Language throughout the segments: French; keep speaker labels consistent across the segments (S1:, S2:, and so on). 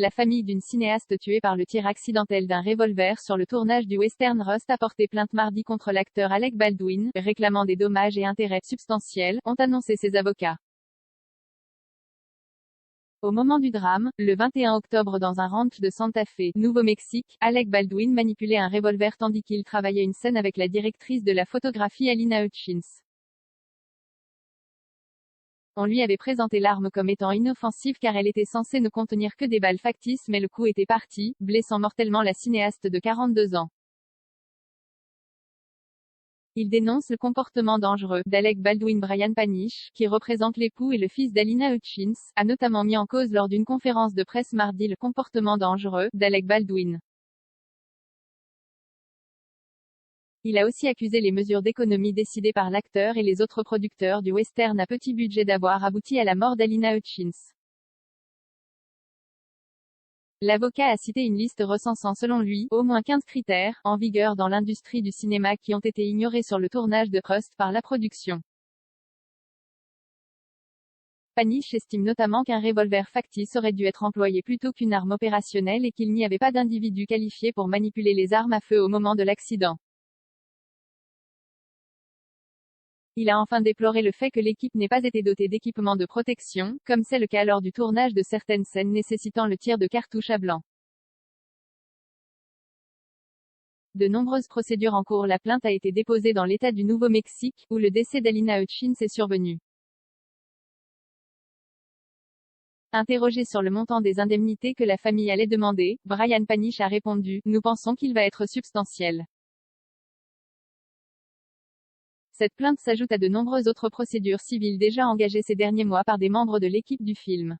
S1: La famille d'une cinéaste tuée par le tir accidentel d'un revolver sur le tournage du western Rust a porté plainte mardi contre l'acteur Alec Baldwin, réclamant des dommages et intérêts substantiels, ont annoncé ses avocats. Au moment du drame, le 21 octobre dans un ranch de Santa Fe, Nouveau-Mexique, Alec Baldwin manipulait un revolver tandis qu'il travaillait une scène avec la directrice de la photographie Alina Hutchins. On lui avait présenté l'arme comme étant inoffensive car elle était censée ne contenir que des balles factices mais le coup était parti, blessant mortellement la cinéaste de 42 ans. Il dénonce le comportement dangereux d'Alec Baldwin. Brian Panish, qui représente l'époux et le fils d'Alina Hutchins, a notamment mis en cause lors d'une conférence de presse mardi le comportement dangereux d'Alec Baldwin. Il a aussi accusé les mesures d'économie décidées par l'acteur et les autres producteurs du western à petit budget d'avoir abouti à la mort d'Alina Hutchins. L'avocat a cité une liste recensant selon lui, au moins 15 critères, en vigueur dans l'industrie du cinéma qui ont été ignorés sur le tournage de Rust par la production. Panish estime notamment qu'un revolver factice aurait dû être employé plutôt qu'une arme opérationnelle et qu'il n'y avait pas d'individu qualifié pour manipuler les armes à feu au moment de l'accident. Il a enfin déploré le fait que l'équipe n'ait pas été dotée d'équipements de protection, comme c'est le cas lors du tournage de certaines scènes nécessitant le tir de cartouches à blanc. De nombreuses procédures en cours. La plainte a été déposée dans l'État du Nouveau-Mexique, où le décès d'Alina Hutchins est survenu. Interrogé sur le montant des indemnités que la famille allait demander, Brian Panish a répondu « Nous pensons qu'il va être substantiel ». Cette plainte s'ajoute à de nombreuses autres procédures civiles déjà engagées ces derniers mois par des membres de l'équipe du film.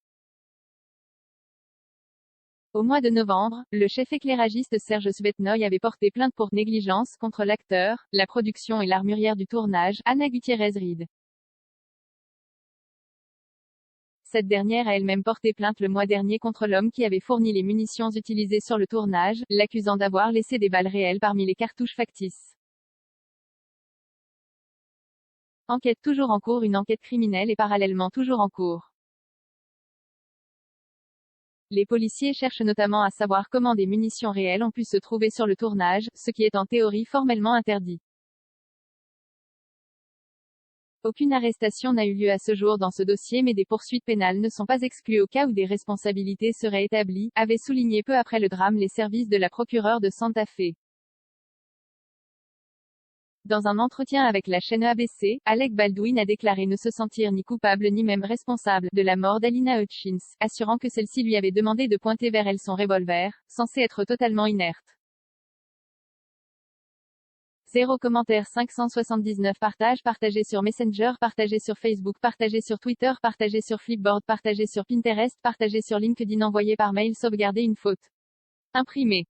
S1: Au mois de novembre, le chef éclairagiste Serge Svetnoy avait porté plainte pour négligence contre l'acteur, la production et l'armurière du tournage, Ana Gutiérrez-Reed. Cette dernière a elle-même porté plainte le mois dernier contre l'homme qui avait fourni les munitions utilisées sur le tournage, l'accusant d'avoir laissé des balles réelles parmi les cartouches factices. Enquête toujours en cours. Une enquête criminelle est parallèlement toujours en cours. Les policiers cherchent notamment à savoir comment des munitions réelles ont pu se trouver sur le tournage, ce qui est en théorie formellement interdit. Aucune arrestation n'a eu lieu à ce jour dans ce dossier mais des poursuites pénales ne sont pas exclues au cas où des responsabilités seraient établies, avaient souligné peu après le drame les services de la procureure de Santa Fe. Dans un entretien avec la chaîne ABC, Alec Baldwin a déclaré ne se sentir ni coupable ni même responsable de la mort d'Alina Hutchins, assurant que celle-ci lui avait demandé de pointer vers elle son revolver, censé être totalement inerte. 0 commentaire 579 partage partagé sur Messenger, partagé sur Facebook, partagé sur Twitter, partagé sur Flipboard, partagé sur Pinterest, partagé sur LinkedIn, envoyé par mail, sauvegarder une faute. Imprimé.